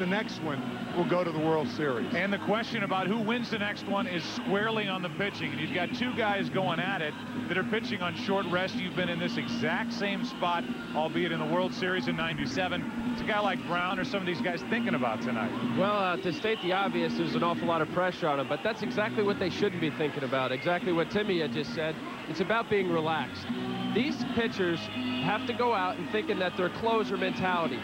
the next one will go to the World Series. And the question about who wins the next one is squarely on the pitching. And you've got two guys going at it that are pitching on short rest. You've been in this exact same spot, albeit in the World Series in '97. It's a guy like Brown or some of these guys thinking about tonight. Well, to state the obvious, there's an awful lot of pressure on him, but that's exactly what they shouldn't be thinking about. Exactly what Timmy had just said. It's about being relaxed. These pitchers have to go out and thinking that their closer mentality.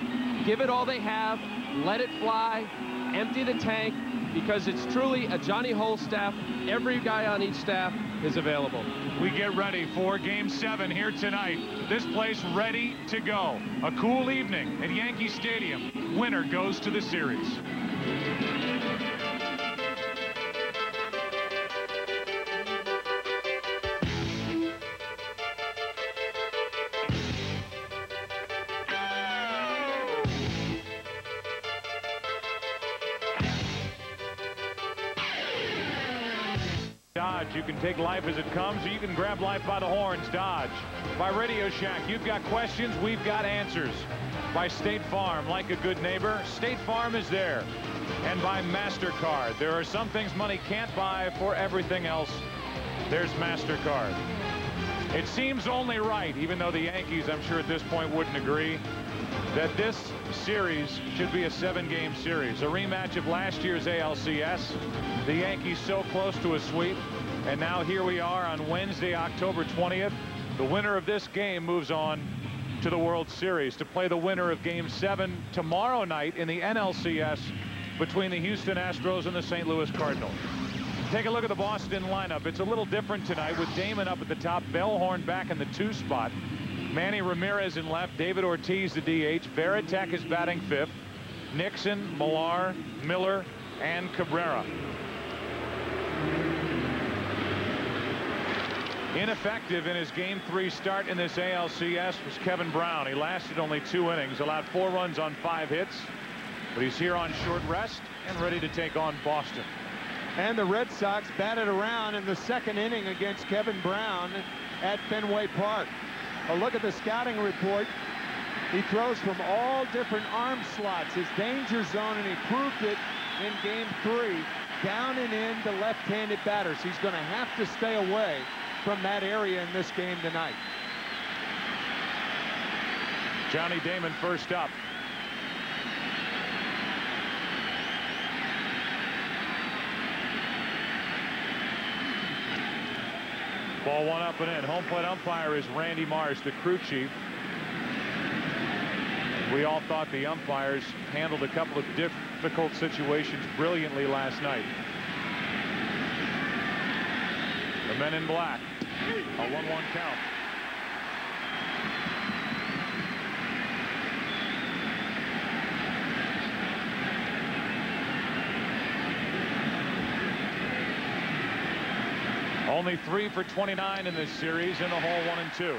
Give it all they have, let it fly, empty the tank, because it's truly a Johnny Hole staff. Every guy on each staff is available. We get ready for Game 7 here tonight. This place ready to go. A cool evening at Yankee Stadium. Winner goes to the series. Dodge. You can take life as it comes, or you can grab life by the horns. Dodge. By Radio Shack, you've got questions, we've got answers. By State Farm, like a good neighbor, State Farm is there. And by MasterCard, there are some things money can't buy. For everything else, there's MasterCard. It seems only right, even though the Yankees, I'm sure at this point, wouldn't agree, that this series should be a 7-game series. A rematch of last year's ALCS. The Yankees so close to a sweep. And now here we are on Wednesday, October 20th. The winner of this game moves on to the World Series to play the winner of Game 7 tomorrow night in the NLCS between the Houston Astros and the St. Louis Cardinals. Take a look at the Boston lineup. It's a little different tonight with Damon up at the top, Bellhorn back in the 2 spot. Manny Ramirez in left, David Ortiz the DH, Varitek is batting 5th, Nixon, Millar, Miller, and Cabrera. Ineffective in his Game 3 start in this ALCS was Kevin Brown. He lasted only 2 innings, allowed 4 runs on 5 hits, but he's here on short rest and ready to take on Boston. And the Red Sox batted around in the 2nd inning against Kevin Brown at Fenway Park. A look at the scouting report. He throws from all different arm slots, his danger zone, and he proved it in Game 3. Down and in to left-handed batters. He's going to have to stay away from that area in this game tonight. Johnny Damon first up. Ball 1 up and in. Home plate umpire is Randy Mars, the crew chief. We all thought the umpires handled a couple of difficult situations brilliantly last night. The men in black. A 1-1 count. Only 3 for 29 in this series in the hole 1 and 2.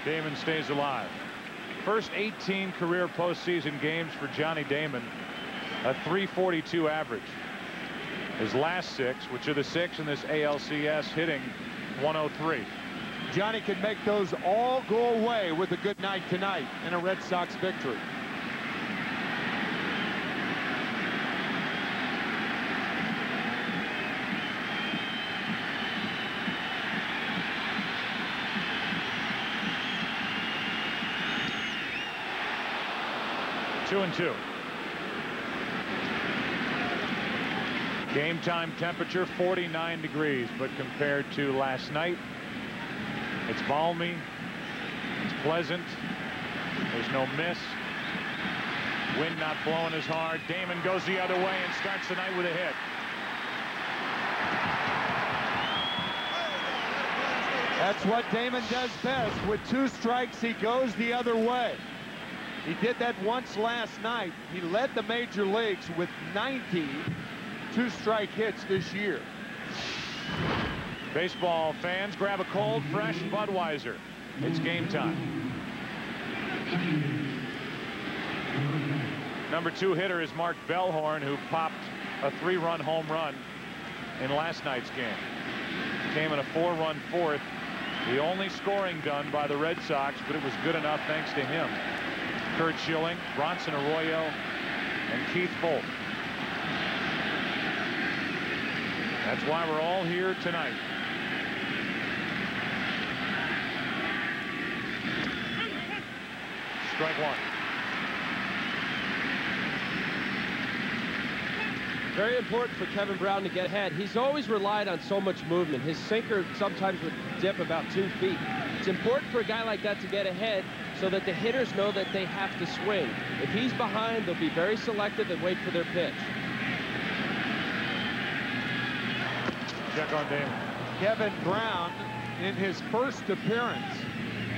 Damon stays alive. First 18 career postseason games for Johnny Damon, a .342 average. His last 6, which are the 6 in this ALCS, hitting .103. Johnny could make those all go away with a good night tonight in a Red Sox victory. Two and 2. Game time temperature 49 degrees, but compared to last night, it's balmy, it's pleasant, there's no mist, wind not blowing as hard. Damon goes the other way and starts the night with a hit. That's what Damon does best. With 2 strikes, he goes the other way. He did that once last night. He led the major leagues with 90 two-strike hits this year. Baseball fans, grab a cold, fresh Budweiser. It's game time. Number 2 hitter is Mark Bellhorn, who popped a 3-run home run in last night's game. Came in a 4-run fourth. The only scoring done by the Red Sox, but it was good enough thanks to him. Kurt Schilling, Bronson Arroyo, and Keith Folt. That's why we're all here tonight. Strike one. Very important for Kevin Brown to get ahead. He's always relied on so much movement. His sinker sometimes would dip about 2 feet. It's important for a guy like that to get ahead so that the hitters know that they have to swing. If he's behind, they'll be very selective and wait for their pitch. Check on Damon. Kevin Brown, in his first appearance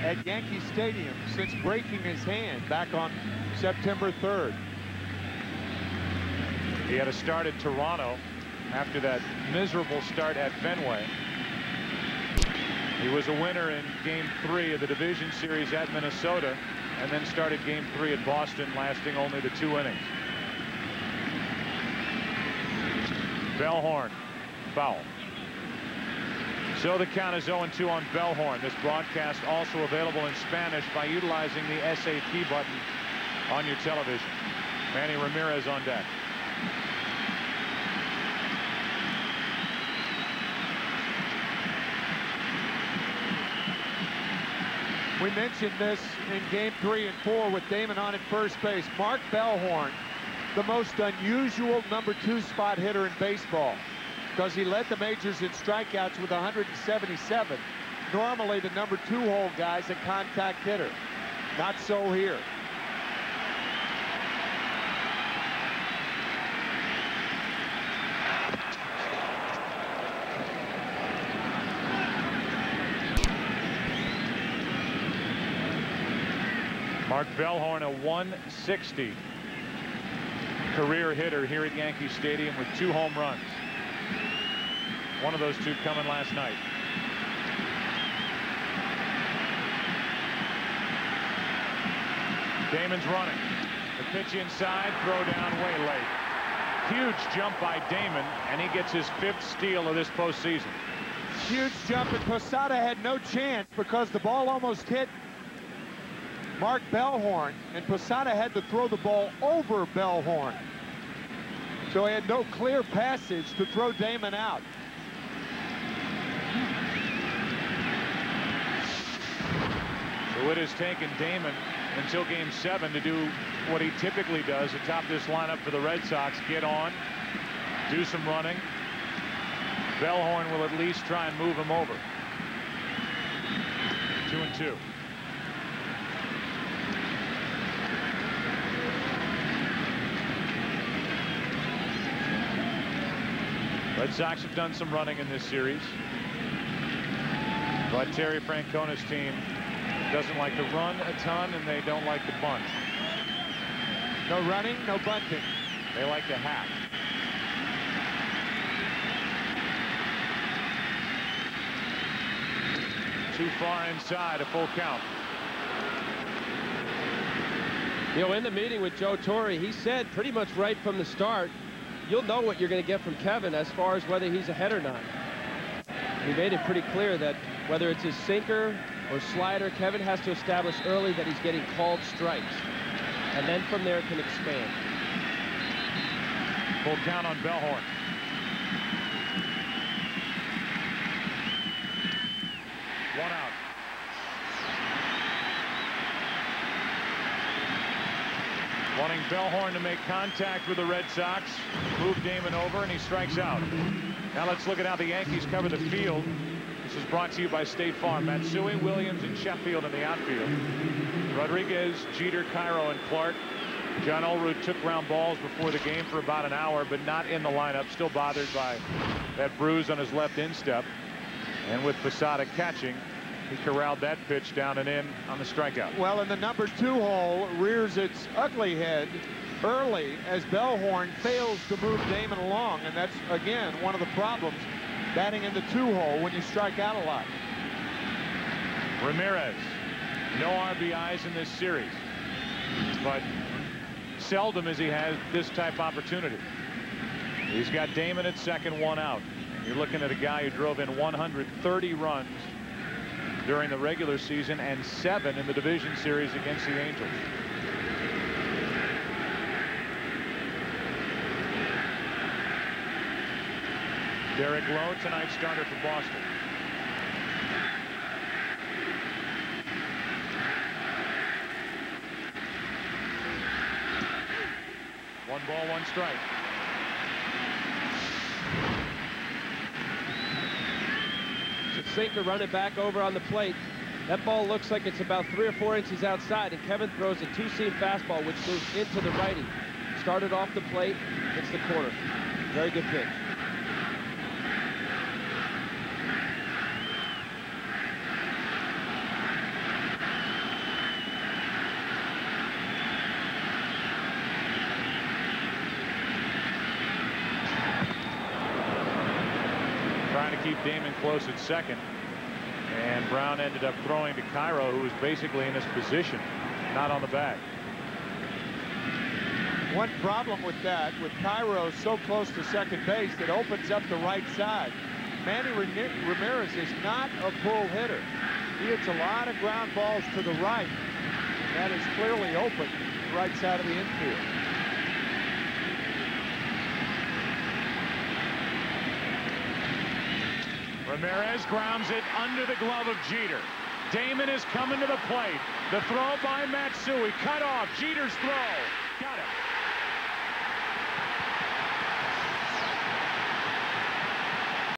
at Yankee Stadium since breaking his hand back on September 3rd. He had a start at Toronto after that miserable start at Fenway. He was a winner in Game 3 of the division series at Minnesota, and then started Game 3 at Boston, lasting only the 2 innings. Bellhorn, foul. So the count is 0-2 on Bellhorn. This broadcast also available in Spanish by utilizing the SAP button on your television. Manny Ramirez on deck. We mentioned this in Game 3 and 4 with Damon on at first base. Mark Bellhorn, the most unusual number 2 spot hitter in baseball, because he led the majors in strikeouts with 177. Normally, the number 2 hole guy's a contact hitter. Not so here. Mark Bellhorn, a 160 career hitter here at Yankee Stadium with 2 home runs. One of those 2 coming last night. Damon's running. The pitch inside, throw down way late. Huge jump by Damon, and he gets his 5th steal of this postseason. Huge jump, and Posada had no chance because the ball almost hit Mark Bellhorn, and Posada had to throw the ball over Bellhorn. So he had no clear passage to throw Damon out. So it has taken Damon until Game 7 to do what he typically does atop this lineup for the Red Sox. Get on, do some running. Bellhorn will at least try and move him over. 2-2. Red Sox have done some running in this series, but Terry Francona's team doesn't like to run a ton, and they don't like to bunt. No running, no bunting. They like to hack. Too far inside, a full count. You know, in the meeting with Joe Torre, he said pretty much right from the start, you'll know what you're going to get from Kevin as far as whether he's ahead or not. He made it pretty clear that whether it's his sinker or slider, Kevin has to establish early that he's getting called strikes, and then from there it can expand. Full count on Bellhorn. One out. Wanting Bellhorn to make contact with the Red Sox, move Damon over, and he strikes out. Now let's look at how the Yankees cover the field. This is brought to you by State Farm. Matsui, Williams, and Sheffield in the outfield. Rodriguez, Jeter, Cairo, and Clark. John Olerud took ground balls before the game for about an hour, but not in the lineup. Still bothered by that bruise on his left instep. And with Posada catching, He corralled that pitch down and in on the strikeout. Well, and the number 2 hole rears its ugly head early as Bellhorn fails to move Damon along, and that's, again, one of the problems batting in the 2 hole when you strike out a lot. Ramirez, no RBIs in this series, but seldom as he has this type of opportunity. He's got Damon at second, 1 out. You're looking at a guy who drove in 130 runs during the regular season and 7 in the division series against the Angels. Derek Lowe, tonight's starter for Boston. One ball, 1 strike. It's safe to run it back over on the plate. That ball looks like it's about 3 or 4 inches outside, and Kevin throws a 2-seam fastball which moves into the righty. Started off the plate, hits the corner. Very good pitch. Trying to keep Damon close at second, and Brown ended up throwing to Cairo, who was basically in his position, not on the bag. One problem with that, with Cairo so close to second base, that opens up the right side. Manny Ramirez is not a pull hitter. He hits a lot of ground balls to the right. That is clearly open, the right side of the infield. Ramirez grounds it under the glove of Jeter. Damon is coming to the plate. The throw by Matsui, cut off. Jeter's throw. Got it.